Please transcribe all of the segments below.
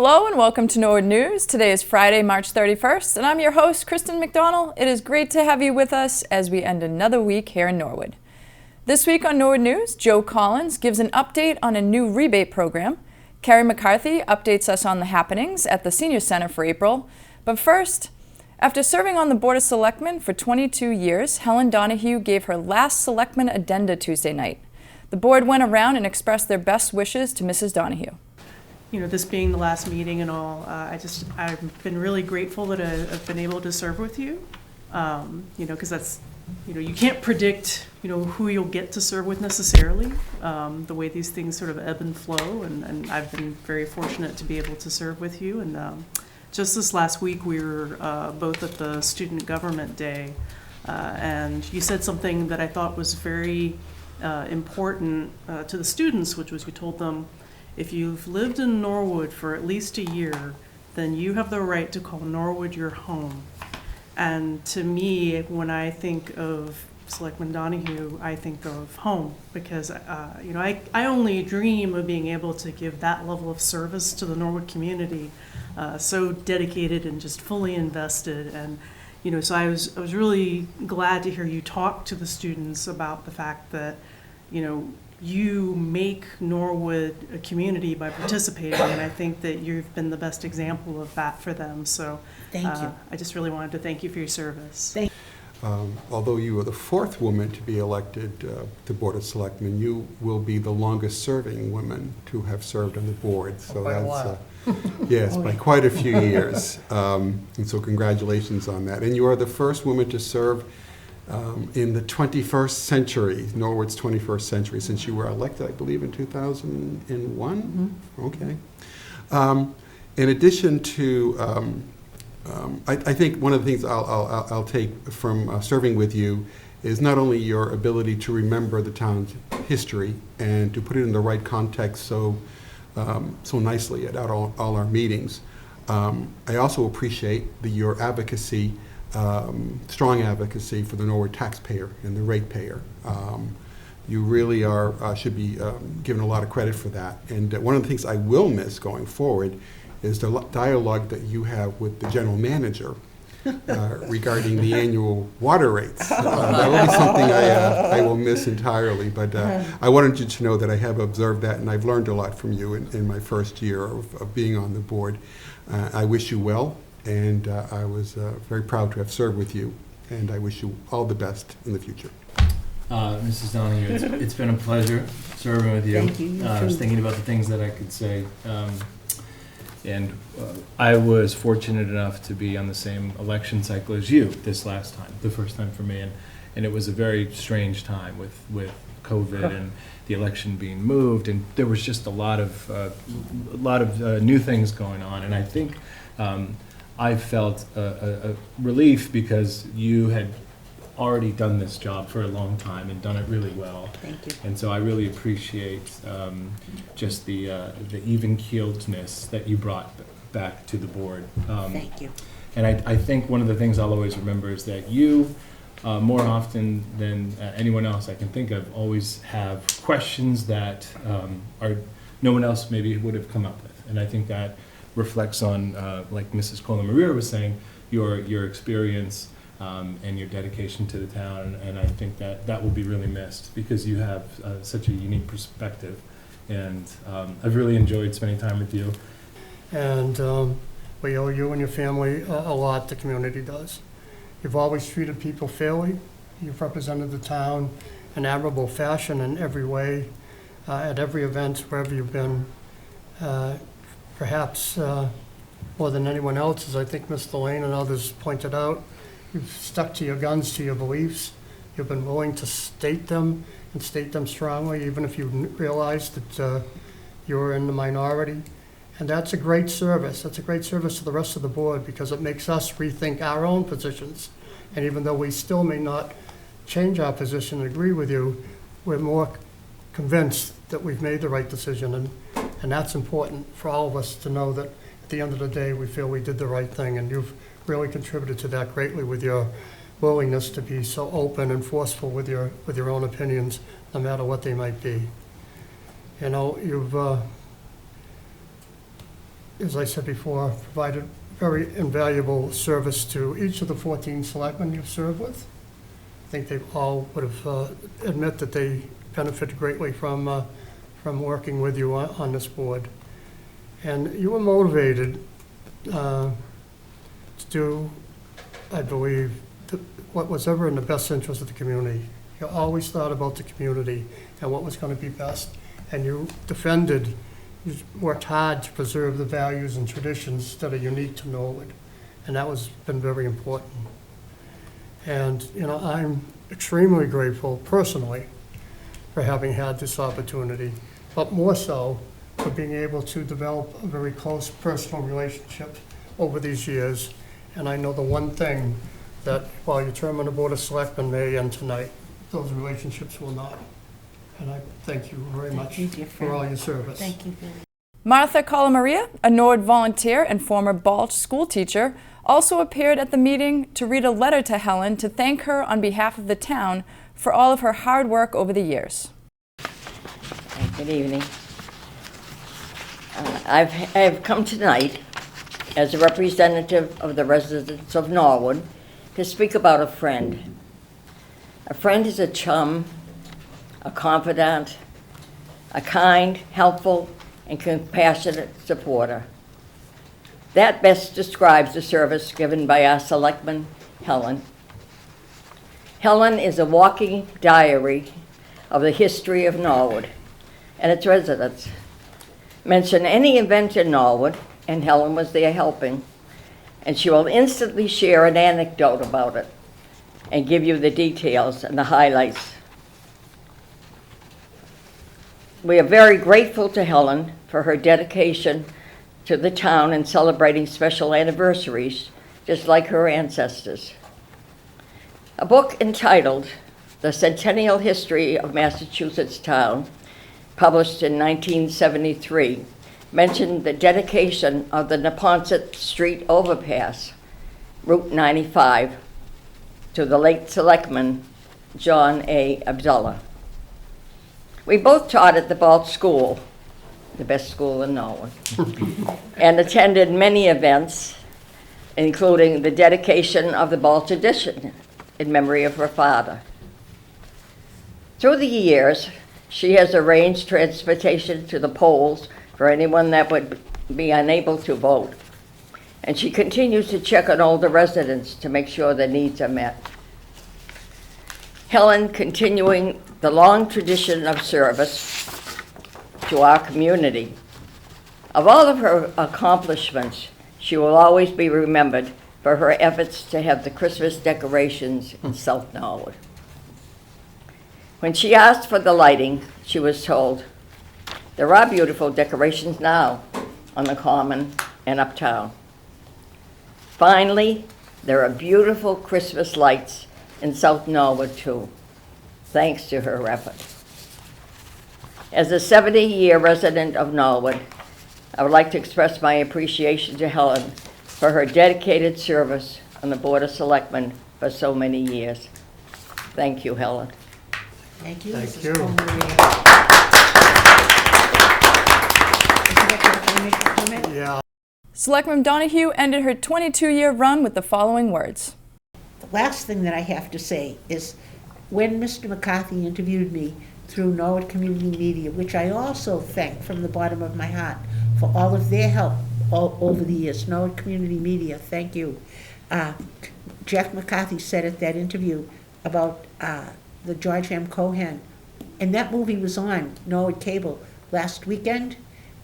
Hello and welcome to Norwood News. Today is Friday, March 31st, and I'm your host, Kristen McDonald. It is great to have you with us as we end another week here in Norwood. This week on Norwood News, Joe Collins gives an update on a new rebate program. Carrie McCarthy updates us on the happenings at the Senior Center for April. But first, after serving on the Board of Selectmen for 22 years, Helen Donahue gave her last Selectman addenda Tuesday night. The board went around and expressed their best wishes to Mrs. Donahue. You know, this being the last meeting and all, I've been really grateful that I've been able to serve with you. Because that's, you can't predict, who you'll get to serve with necessarily, the way these things sort of ebb and flow. And I've been very fortunate to be able to serve with you. And just this last week, we were both at the Student Government Day. And you said something that I thought was very important to the students, which was you told them, if you've lived in Norwood for at least a year, then you have the right to call Norwood your home. And to me, when I think of Selectman Donahue, I think of home because, I only dream of being able to give that level of service to the Norwood community, so dedicated and just fully invested. And, so I was really glad to hear you talk to the students about the fact that, you make Norwood a community by participating, and I think that you've been the best example of that for them. So thank you. I just really wanted to thank you for your service. Although you were the fourth woman to be elected to Board of Selectmen, you will be the longest serving woman to have served on the board. So quite a while. Yes, by quite a few years. And so congratulations on that. And you are the first woman to serve in the 21st century, Norwood's 21st century, since you were elected, I believe, in 2001? Mm-hmm. Okay. In addition to, I think one of the things I'll take from serving with you is not only your ability to remember the town's history and to put it in the right context so nicely at all our meetings. I also appreciate your advocacy, strong advocacy for the Norwood taxpayer and the ratepayer. You really should be given a lot of credit for that. And one of the things I will miss going forward is the dialogue that you have with the general manager regarding the annual water rates. That will be something I will miss entirely. But I wanted you to know that I have observed that, and I've learned a lot from you in my first year of being on the board. I wish you well. And I was very proud to have served with you, and I wish you all the best in the future. Mrs. Donahue, it's been a pleasure serving with you. Thank you. I was thinking about the things that I could say. I was fortunate enough to be on the same election cycle as you this last time, the first time for me. And it was a very strange time with COVID and the election being moved. And there was just a lot of new things going on. And I think I felt a relief because you had already done this job for a long time and done it really well. Thank you. And so I really appreciate just the even-keeledness that you brought back to the board. Thank you. And I think one of the things I'll always remember is that you, more often than anyone else I can think of, always have questions that no one else maybe would have come up with. And I think that reflects on, like Mrs. Cola-Maria was saying, your experience and your dedication to the town, and I think that will be really missed because you have such a unique perspective, and I've really enjoyed spending time with you. And we owe you and your family a lot, the community does. You've always treated people fairly. You've represented the town in admirable fashion in every way, at every event, wherever you've been. Perhaps more than anyone else, as I think Mr. Lane and others pointed out, you've stuck to your guns, to your beliefs. You've been willing to state them and state them strongly, even if you realized that you were in the minority. And that's a great service. That's a great service to the rest of the board because it makes us rethink our own positions. And even though we still may not change our position and agree with you, we're more convinced that we've made the right decision. And that's important for all of us to know that at the end of the day, we feel we did the right thing. And you've really contributed to that greatly with your willingness to be so open and forceful with your own opinions, no matter what they might be. You know, as I said before, provided very invaluable service to each of the 14 selectmen you've served with. I think they all would have admit that they benefited greatly from working with you on this board. And you were motivated to do, I believe, what was ever in the best interest of the community. You always thought about the community and what was going to be best, and you worked hard to preserve the values and traditions that are unique to Norwood, and that was been very important. And I'm extremely grateful personally for having had this opportunity, but more so for being able to develop a very close personal relationship over these years. And I know the one thing that while your term on the Board of Selectmen may end tonight, those relationships will not. And I thank you very much for all your service. Thank you, Billy. Martha Calamaria, a Norwood volunteer and former Balch school teacher, also appeared at the meeting to read a letter to Helen to thank her on behalf of the town for all of her hard work over the years. Good evening. I've come tonight as a representative of the residents of Norwood to speak about a friend. A friend is a chum, a confidant, a kind, helpful, and compassionate supporter. That best describes the service given by our selectman, Helen. Helen is a walking diary of the history of Norwood and its residents. Mention any event in Norwood, and Helen was there helping, and she will instantly share an anecdote about it and give you the details and the highlights. We are very grateful to Helen for her dedication to the town and celebrating special anniversaries, just like her ancestors. A book entitled The Centennial History of Massachusetts Town, published in 1973, mentioned the dedication of the Neponset Street overpass, Route 95, to the late selectman, John A. Abdullah. We both taught at the Balch School, the best school in Norwood, and attended many events, including the dedication of the Balch Addition in memory of her father. Through the years, she has arranged transportation to the polls for anyone that would be unable to vote, and she continues to check on older residents to make sure their needs are met. Helen, continuing the long tradition of service to our community. Of all of her accomplishments, she will always be remembered for her efforts to have the Christmas decorations in South Norwood. When she asked for the lighting, she was told, "There are beautiful decorations now on the Common and uptown." Finally, there are beautiful Christmas lights in South Norwood too, thanks to her effort. As a 70-year resident of Norwood, I would like to express my appreciation to Helen for her dedicated service on the Board of Selectmen for so many years. Thank you, Helen. Thank you. Thank Mrs. you. Palmieri. Yeah. Selectman Donahue ended her 22-year run with the following words. The last thing that I have to say is when Mr. McCarthy interviewed me through Norwood Community Media, which I also thank from the bottom of my heart for all of their help all over the years. Norwood Community Media, thank you. Jack McCarthy said at that interview about the George M. Cohan, and that movie was on Norwood Cable last weekend,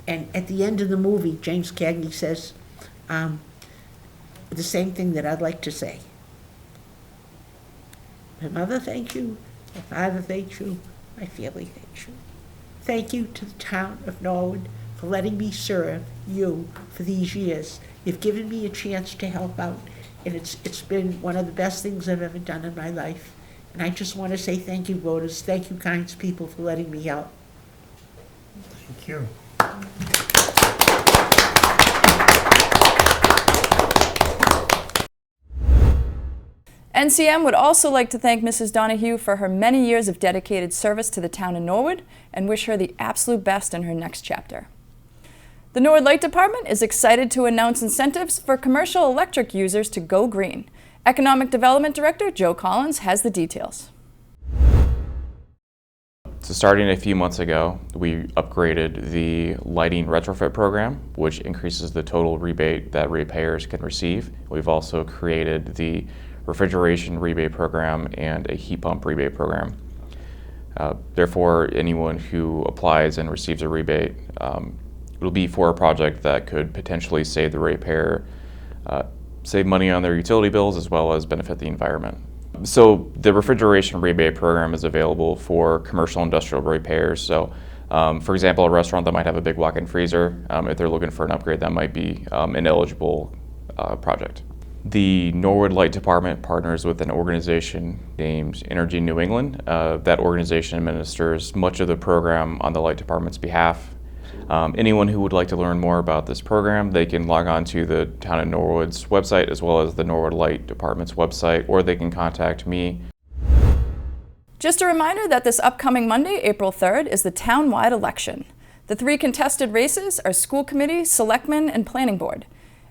and at the end of the movie, James Cagney says the same thing that I'd like to say. My mother thanks you, my father thanks you, my family thanks you. Thank you to the town of Norwood for letting me serve you for these years. You've given me a chance to help out, and it's been one of the best things I've ever done in my life. And I just want to say thank you, voters. Thank you, kind people, for letting me out. Thank you. NCM would also like to thank Mrs. Donahue for her many years of dedicated service to the town of Norwood and wish her the absolute best in her next chapter. The Norwood Light Department is excited to announce incentives for commercial electric users to go green. Economic Development Director Joe Collins has the details. So starting a few months ago, we upgraded the lighting retrofit program, which increases the total rebate that ratepayers can receive. We've also created the refrigeration rebate program and a heat pump rebate program. Therefore, anyone who applies and receives a rebate, it'll be for a project that could potentially save the ratepayer, save money on their utility bills, as well as benefit the environment. So the refrigeration rebate program is available for commercial industrial ratepayers. So for example, a restaurant that might have a big walk-in freezer, if they're looking for an upgrade, that might be an eligible project. The Norwood Light Department partners with an organization named Energy New England. That organization administers much of the program on the Light Department's behalf. Anyone who would like to learn more about this program, they can log on to the Town of Norwood's website as well as the Norwood Light Department's website, or they can contact me. Just a reminder that this upcoming Monday, April 3rd, is the town-wide election. The 3 contested races are school committee, selectmen, and planning board.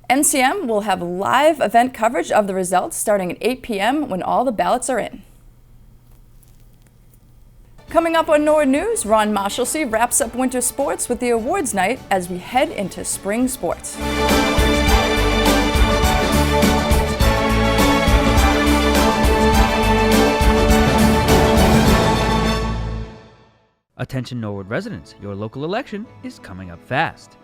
NCM will have live event coverage of the results starting at 8 p.m. when all the ballots are in. Coming up on Norwood News, Ron Marshalsea wraps up winter sports with the awards night as we head into spring sports. Attention Norwood residents, your local election is coming up fast.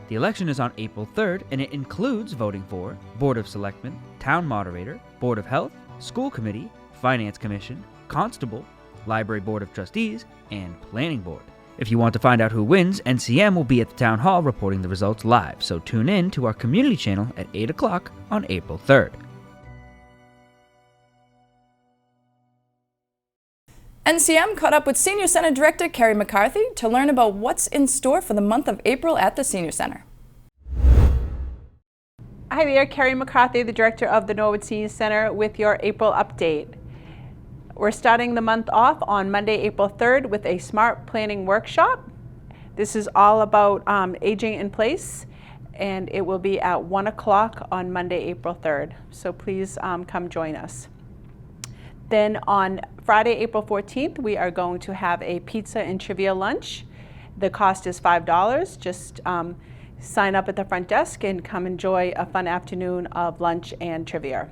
The election is on April 3rd, and it includes voting for Board of Selectmen, Town Moderator, Board of Health, School Committee, Finance Commission, Constable, Library Board of Trustees, and Planning Board. If you want to find out who wins, NCM will be at the Town Hall reporting the results live, so tune in to our community channel at 8 o'clock on April 3rd. NCM caught up with Senior Center Director Carrie McCarthy to learn about what's in store for the month of April at the Senior Center. Hi there, Carrie McCarthy, the Director of the Norwood Senior Center with your April update. We're starting the month off on Monday, April 3rd with a SMART planning workshop. This is all about aging in place, and it will be at 1 o'clock on Monday, April 3rd. So please come join us. Then on Friday, April 14th, we are going to have a pizza and trivia lunch. The cost is $5. Just sign up at the front desk and come enjoy a fun afternoon of lunch and trivia.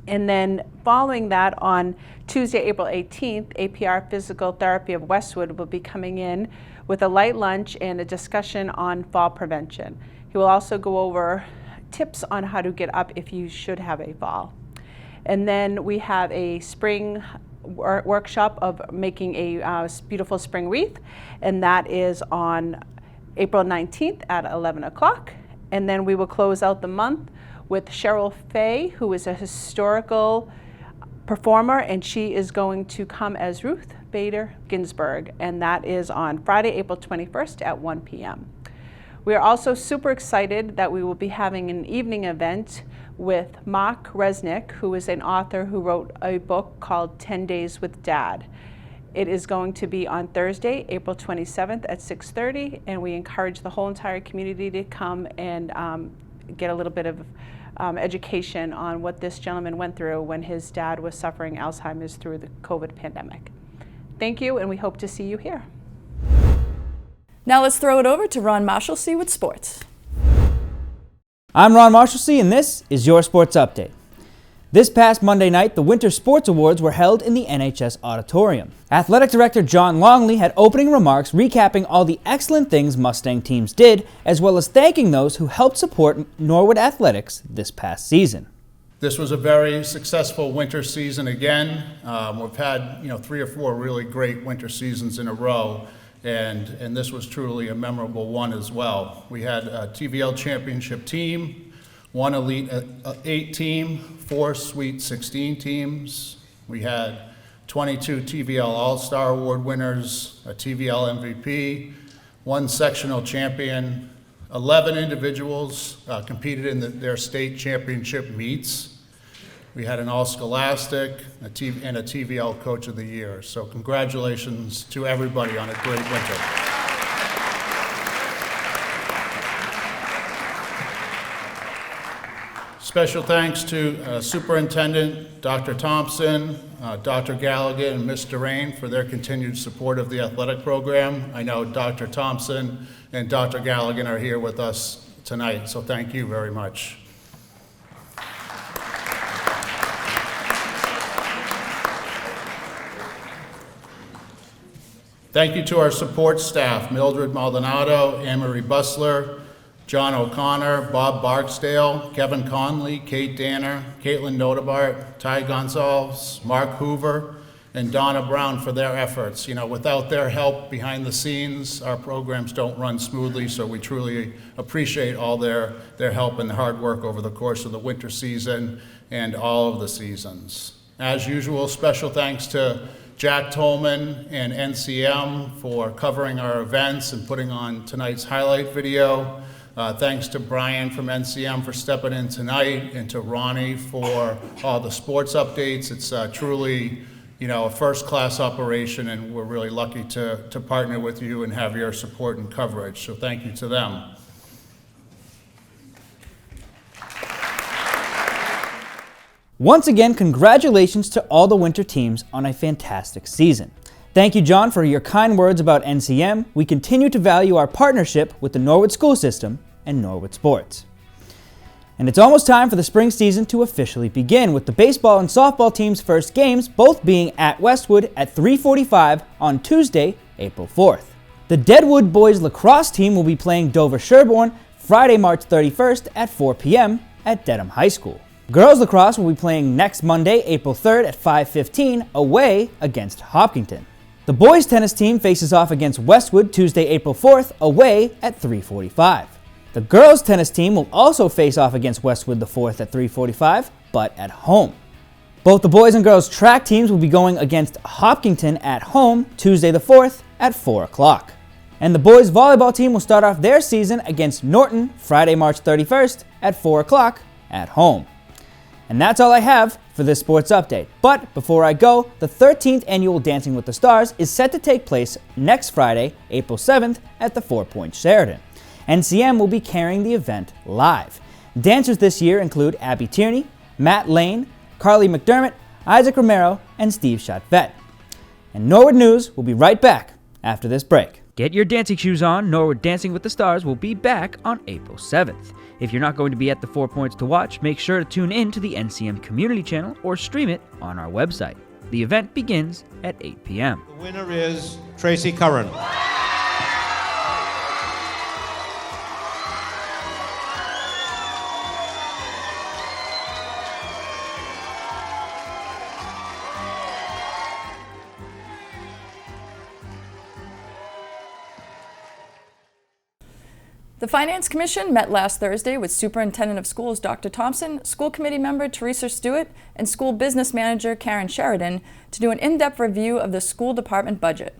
And then following that, on Tuesday, April 18th, APR Physical Therapy of Westwood will be coming in with a light lunch and a discussion on fall prevention. He will also go over tips on how to get up if you should have a fall. And then we have a spring workshop of making a beautiful spring wreath, and that is on April 19th at 11 o'clock. And then we will close out the month with Cheryl Fay, who is a historical performer, and she is going to come as Ruth Bader Ginsburg, and that is on Friday, April 21st at 1 p.m. We are also super excited that we will be having an evening event with Mark Resnick, who is an author who wrote a book called 10 Days with Dad. It is going to be on Thursday, April 27th at 6:30, and we encourage the whole entire community to come and get a little bit of education on what this gentleman went through when his dad was suffering Alzheimer's through the COVID pandemic. Thank you, and we hope to see you here. Now let's throw it over to Ron Marshalsea with sports. I'm Ron Marshalsea, and this is your Sports Update. This past Monday night, the Winter Sports Awards were held in the NHS Auditorium. Athletic Director John Longley had opening remarks recapping all the excellent things Mustang teams did, as well as thanking those who helped support Norwood athletics this past season. This was a very successful winter season again. We've had 3 or 4 really great winter seasons in a row, and this was truly a memorable one as well. We had a TVL championship team, 1 Elite 8 team, 4 Sweet 16 teams. We had 22 TVL All-Star Award winners, a TVL MVP, 1 sectional champion, 11 individuals competed in their state championship meets. We had an All-Scholastic and a TVL Coach of the Year. So congratulations to everybody on a great winter. Special thanks to Superintendent Dr. Thompson, Dr. Gallagher, and Ms. Durain for their continued support of the athletic program. I know Dr. Thompson and Dr. Gallagher are here with us tonight, so thank you very much. Thank you to our support staff, Mildred Maldonado, Anne-Marie Bussler, John O'Connor, Bob Barksdale, Kevin Conley, Kate Danner, Caitlin Nodebart, Ty Gonzalez, Mark Hoover, and Donna Brown for their efforts. You know, without their help behind the scenes, our programs don't run smoothly, so we truly appreciate all their help and hard work over the course of the winter season and all of the seasons. As usual, special thanks to Jack Tolman and NCM for covering our events and putting on tonight's highlight video. Thanks to Brian from NCM for stepping in tonight, and to Ronnie for all the sports updates. It's truly, you know, a first-class operation, and we're really lucky to partner with you and have your support and coverage. So thank you to them. Once again, congratulations to all the winter teams on a fantastic season. Thank you, John, for your kind words about NCM. We continue to value our partnership with the Norwood school system and Norwood sports. And it's almost time for the spring season to officially begin, with the baseball and softball teams' first games both being at Westwood at 3:45 on Tuesday, April 4th. The Deadwood boys lacrosse team will be playing Dover Sherborne Friday, March 31st at 4 p.m. at Dedham High School. Girls lacrosse will be playing next Monday, April 3rd at 5:15 away against Hopkinton. The boys tennis team faces off against Westwood Tuesday, April 4th away at 3:45. The girls tennis team will also face off against Westwood the 4th at 3:45, but at home. Both the boys and girls track teams will be going against Hopkinton at home Tuesday the 4th at 4 o'clock. And the boys volleyball team will start off their season against Norton Friday, March 31st at 4 o'clock at home. And that's all I have for this sports update. But before I go, the 13th annual Dancing with the Stars is set to take place next Friday, April 7th at the 4 Point Sheraton. NCM will be carrying the event live. Dancers this year include Abby Tierney, Matt Lane, Carly McDermott, Isaac Romero, and Steve Chatvet. And Norwood News will be right back after this break. Get your dancing shoes on. Norwood Dancing with the Stars will be back on April 7th. If you're not going to be at the 4 Points to watch, make sure to tune in to the NCM community channel or stream it on our website. The event begins at 8 p.m. The winner is Tracy Curran. The Finance Commission met last Thursday with Superintendent of Schools Dr. Thompson, School Committee member Teresa Stewart, and School Business Manager Karen Sheridan to do an in-depth review of the school department budget.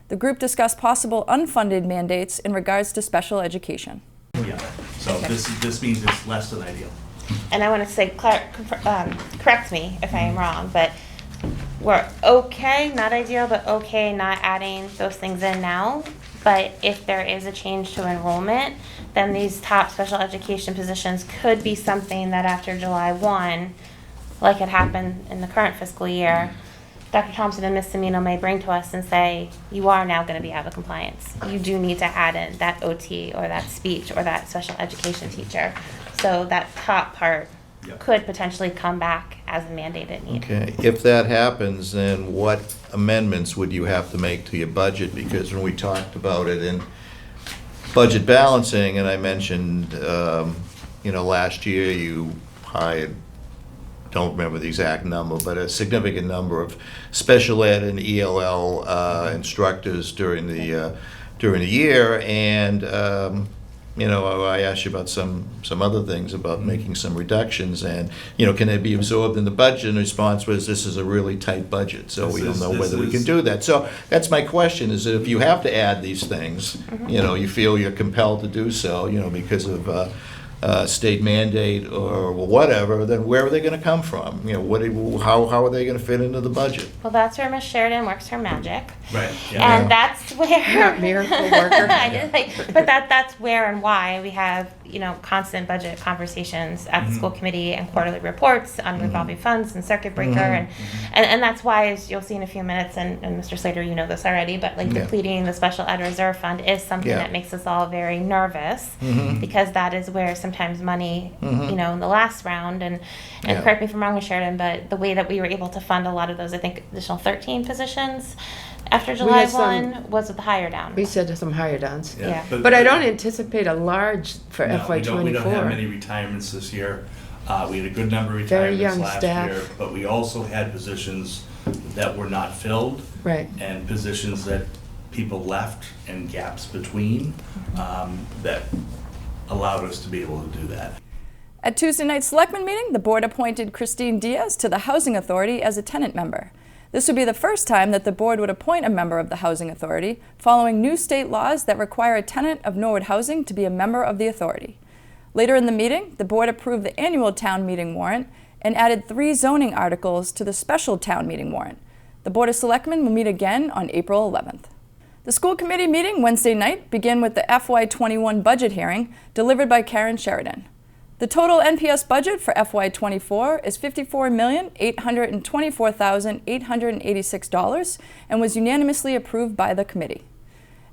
The group discussed possible unfunded mandates in regards to special education. Yeah, so this means it's less than ideal. And I want to say, correct me if I am wrong, but we're okay, not ideal, but okay not adding those things in now. But if there is a change to enrollment, then these top special education positions could be something that after July 1, like had happened in the current fiscal year, Dr. Thompson and Ms. Semino may bring to us and say, you are now going to be out of compliance. You do need to add in that OT or that speech or that special education teacher. So that top part could potentially come back as a mandated need. Okay, if that happens, then what amendments would you have to make to your budget? Because when we talked about it in budget balancing, and I mentioned, last year you hired, don't remember the exact number, but a significant number of special ed and ELL instructors during the year, and I asked you about some other things about making some reductions, and can they be absorbed in the budget? And the response was, this is a really tight budget, so we don't know whether we can do that. So that's my question: is that if you have to add these things, you feel you're compelled to do so, because of state mandate or whatever, then where are they going to come from? How are they going to fit into the budget? Well, that's where Ms. Sheridan works her magic. Right. Yeah. And that's where Not miracle worker. but that's where and why we have, constant budget conversations at the school committee and quarterly reports on revolving funds and circuit breaker. And that's why, as you'll see in a few minutes, and Mr. Slater, you know this already, but depleting the special ed reserve fund is something that makes us all very nervous, because that is where sometimes money, in the last round, and correct me if I'm wrong, Sheridan, but the way that we were able to fund a lot of those, I think, additional 13 positions after July 1 was with the higher down. We said some higher downs. Yeah. But I don't anticipate a large for FY24. We don't have many retirements this year. We had a good number of Very retirements young last staff. year, but we also had positions that were not filled. Right. And positions that people left and gaps between that allowed us to be able to do that. At Tuesday night's Selectmen meeting, the board appointed Christine Diaz to the Housing Authority as a tenant member. This would be the first time that the board would appoint a member of the Housing Authority, following new state laws that require a tenant of Norwood Housing to be a member of the authority. Later in the meeting, the board approved the annual town meeting warrant and added 3 zoning articles to the special town meeting warrant. The Board of Selectmen will meet again on April 11th. The school committee meeting Wednesday night began with the FY21 budget hearing delivered by Karen Sheridan. The total NPS budget for FY24 is $54,824,886 and was unanimously approved by the committee.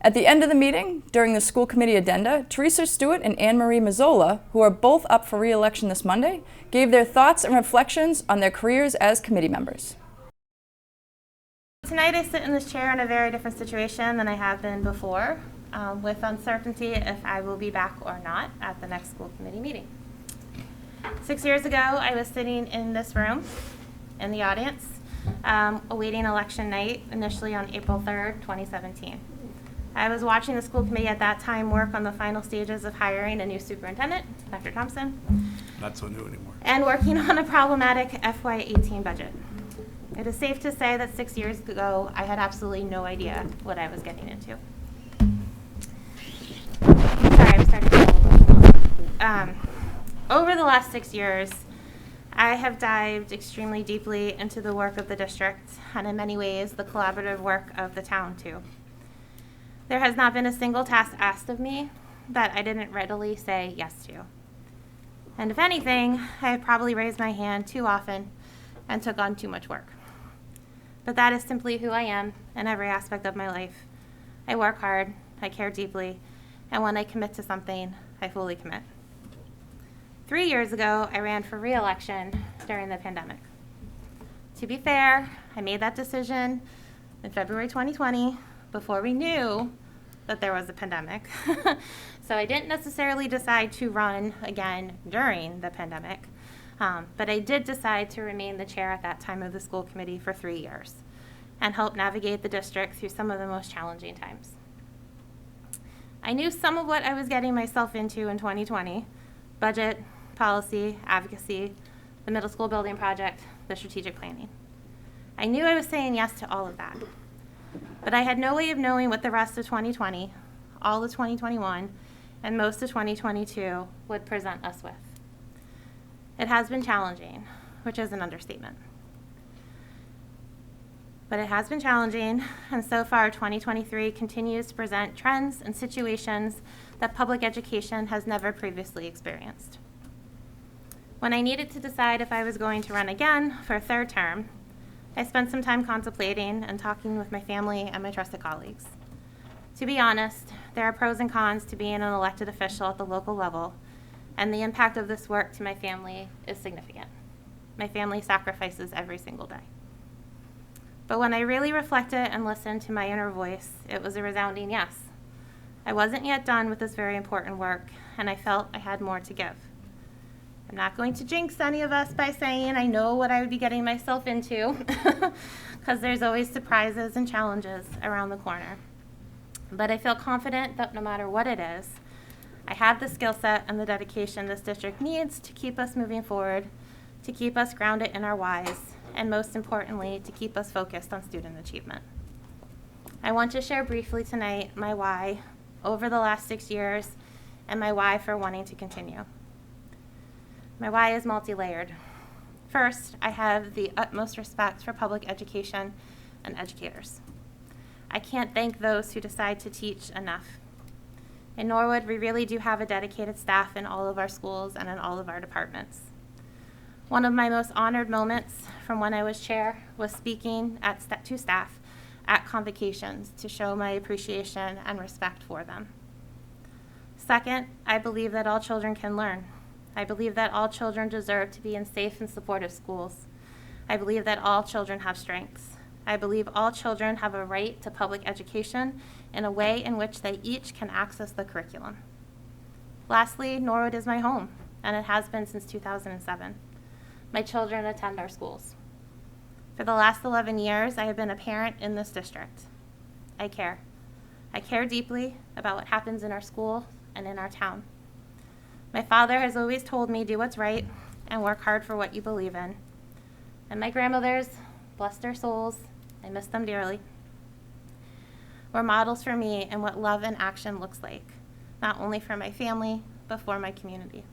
At the end of the meeting, during the school committee addenda, Teresa Stewart and Anne Marie Mazzola, who are both up for re-election this Monday, gave their thoughts and reflections on their careers as committee members. Tonight I sit in this chair in a very different situation than I have been before, with uncertainty if I will be back or not at the next school committee meeting. 6 years ago, I was sitting in this room, in the audience, awaiting election night, initially on April 3rd, 2017. I was watching the school committee at that time work on the final stages of hiring a new superintendent, Dr. Thompson. Not so new anymore. And working on a problematic FY18 budget. It is safe to say that 6 years ago, I had absolutely no idea what I was getting into. Sorry, I'm starting to get a little emotional. Over the last 6 years, I have dived extremely deeply into the work of the district, and in many ways, the collaborative work of the town, too. There has not been a single task asked of me that I didn't readily say yes to. And if anything, I have probably raised my hand too often and took on too much work. But that is simply who I am in every aspect of my life. I work hard, I care deeply, and when I commit to something, I fully commit. 3 years ago, I ran for re-election during the pandemic. To be fair, I made that decision in February 2020 before we knew that there was a pandemic. So I didn't necessarily decide to run again during the pandemic, but I did decide to remain the chair at that time of the school committee for 3 years and help navigate the district through some of the most challenging times. I knew some of what I was getting myself into in 2020, budget, policy, advocacy, the middle school building project, the strategic planning. I knew I was saying yes to all of that, but I had no way of knowing what the rest of 2020, all of 2021, and most of 2022 would present us with. It has been challenging, which is an understatement. But it has been challenging, and so far 2023 continues to present trends and situations that public education has never previously experienced. When I needed to decide if I was going to run again for a 3rd term, I spent some time contemplating and talking with my family and my trusted colleagues. To be honest, there are pros and cons to being an elected official at the local level, and the impact of this work to my family is significant. My family sacrifices every single day. But when I really reflected and listened to my inner voice, it was a resounding yes. I wasn't yet done with this very important work, and I felt I had more to give. I'm not going to jinx any of us by saying I know what I would be getting myself into, because there's always surprises and challenges around the corner. But I feel confident that no matter what it is, I have the skill set and the dedication this district needs to keep us moving forward, to keep us grounded in our whys, and most importantly, to keep us focused on student achievement. I want to share briefly tonight my why over the last 6 years and my why for wanting to continue. My why is multi-layered. First, I have the utmost respect for public education and educators. I can't thank those who decide to teach enough. In Norwood, we really do have a dedicated staff in all of our schools and in all of our departments. One of my most honored moments from when I was chair was speaking to staff at convocations to show my appreciation and respect for them. Second, I believe that all children can learn. I believe that all children deserve to be in safe and supportive schools. I believe that all children have strengths. I believe all children have a right to public education in a way in which they each can access the curriculum. Lastly, Norwood is my home, and it has been since 2007. My children attend our schools. For the last 11 years, I have been a parent in this district. I care. I care deeply about what happens in our school and in our town. My father has always told me, do what's right and work hard for what you believe in. And my grandmothers, bless their souls, I miss them dearly, were models for me in what love in action looks like, not only for my family, but for my community.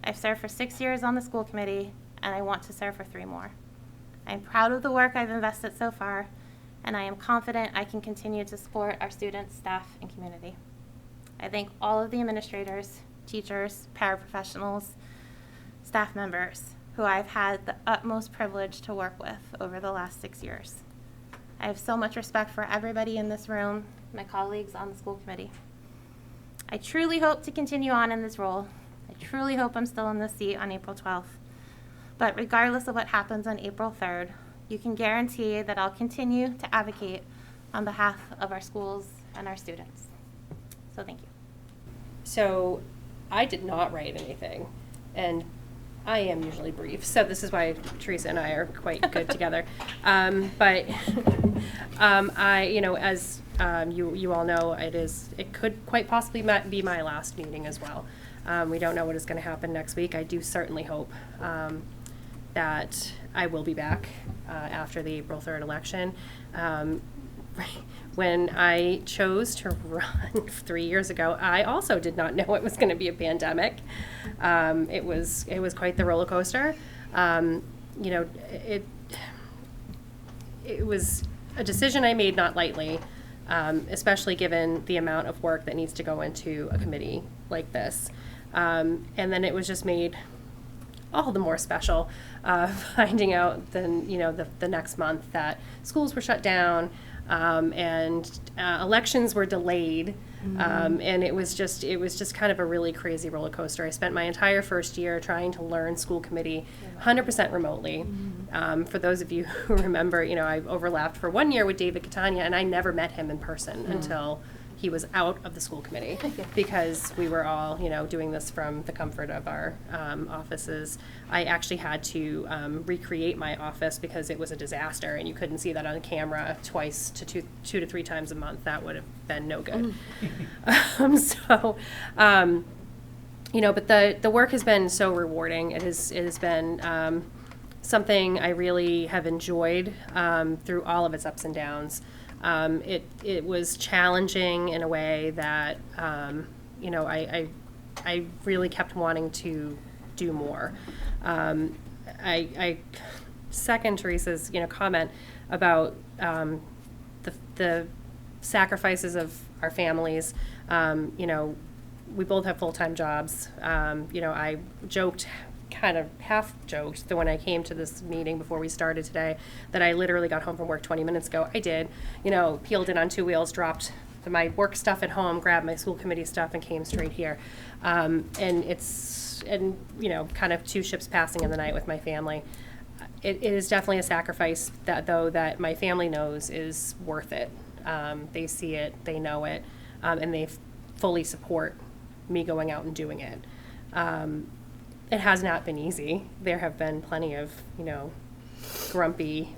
I've served for 6 years on the school committee, and I want to serve for 3 more. I am proud of the work I've invested so far, and I am confident I can continue to support our students, staff, and community. I thank all of the administrators, teachers, paraprofessionals, staff members who I've had the utmost privilege to work with over the last 6 years. I have so much respect for everybody in this room, my colleagues on the school committee. I truly hope to continue on in this role. I truly hope I'm still in this seat on April 12th. But regardless of what happens on April 3rd, you can guarantee that I'll continue to advocate on behalf of our schools and our students. So thank you. So I did not write anything, and I am usually brief, so this is why Teresa and I are quite good together. But I, as you all know, it could quite possibly be my last meeting as well. We don't know what is going to happen next week. I do certainly hope that I will be back after the April 3rd election. When I chose to run 3 years ago, I also did not know it was going to be a pandemic. It was quite the roller coaster. It was a decision I made not lightly, especially given the amount of work that needs to go into a committee like this. And then it was just made all the more special finding out the next month that schools were shut down. And elections were delayed, and it was just kind of a really crazy roller coaster. I spent my entire first year trying to learn school committee 100% remotely. For those of you who remember, I overlapped for 1 year with David Catania, and I never met him in person until he was out of the school committee because we were all, doing this from the comfort of our offices. I actually had to recreate my office because it was a disaster, and you couldn't see that on camera twice to two to three times a month. That would have been no good. But the work has been so rewarding. It has been something I really have enjoyed through all of its ups and downs. It was challenging in a way that, I really kept wanting to do more. I second Teresa's, comment about the sacrifices of our families. We both have full-time jobs. I joked, kind of half joked that when I came to this meeting before we started today that I literally got home from work 20 minutes ago. I did, peeled in on 2 wheels, dropped my work stuff at home, grabbed my school committee stuff, and came straight here. And kind of 2 ships passing in the night with my family. It is definitely a sacrifice that my family knows is worth it. They see it, they know it, and they fully support me going out and doing it. It has not been easy. There have been plenty of, grumpy,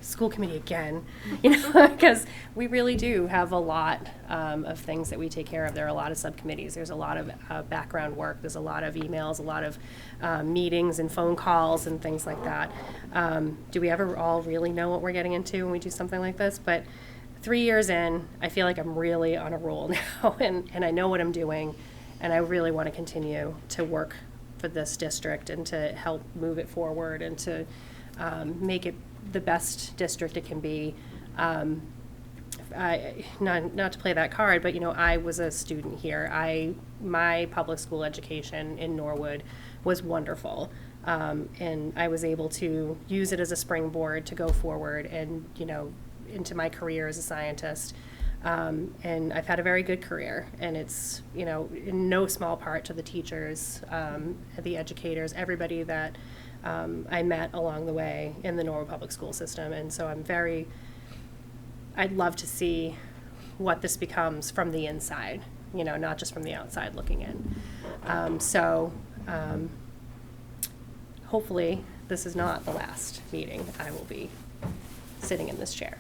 school committee again, because we really do have a lot of things that we take care of. There are a lot of subcommittees. There's a lot of background work. There's a lot of emails, a lot of meetings and phone calls and things like that. Do we ever all really know what we're getting into when we do something like this? But 3 years in, I feel like I'm really on a roll now, and I know what I'm doing, and I really want to continue to work for this district and to help move it forward and to make it the best district it can be not to play that card, but I was a student here. My public school education in Norwood was wonderful, and I was able to use it as a springboard to go forward and into my career as a scientist. And I've had a very good career, and it's in no small part to the teachers, the educators, everybody that I met along the way in the Norwood public school system. And so I'd love to see what this becomes from the inside, not just from the outside looking in. Hopefully this is not the last meeting I will be sitting in this chair.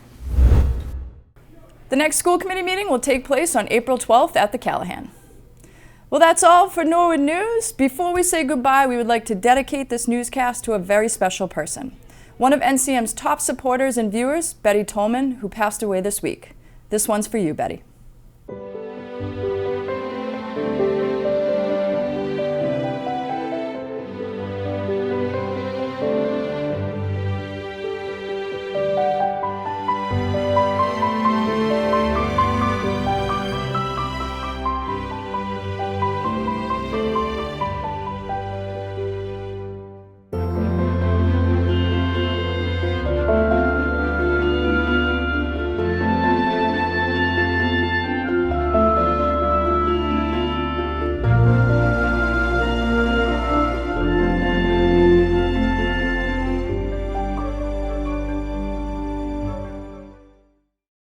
The next school committee meeting will take place on April 12th at the Callahan. Well, that's all for Norwood News. Before we say goodbye, we would like to dedicate this newscast to a very special person. One of NCM's top supporters and viewers, Betty Tolman, who passed away this week. This one's for you, Betty.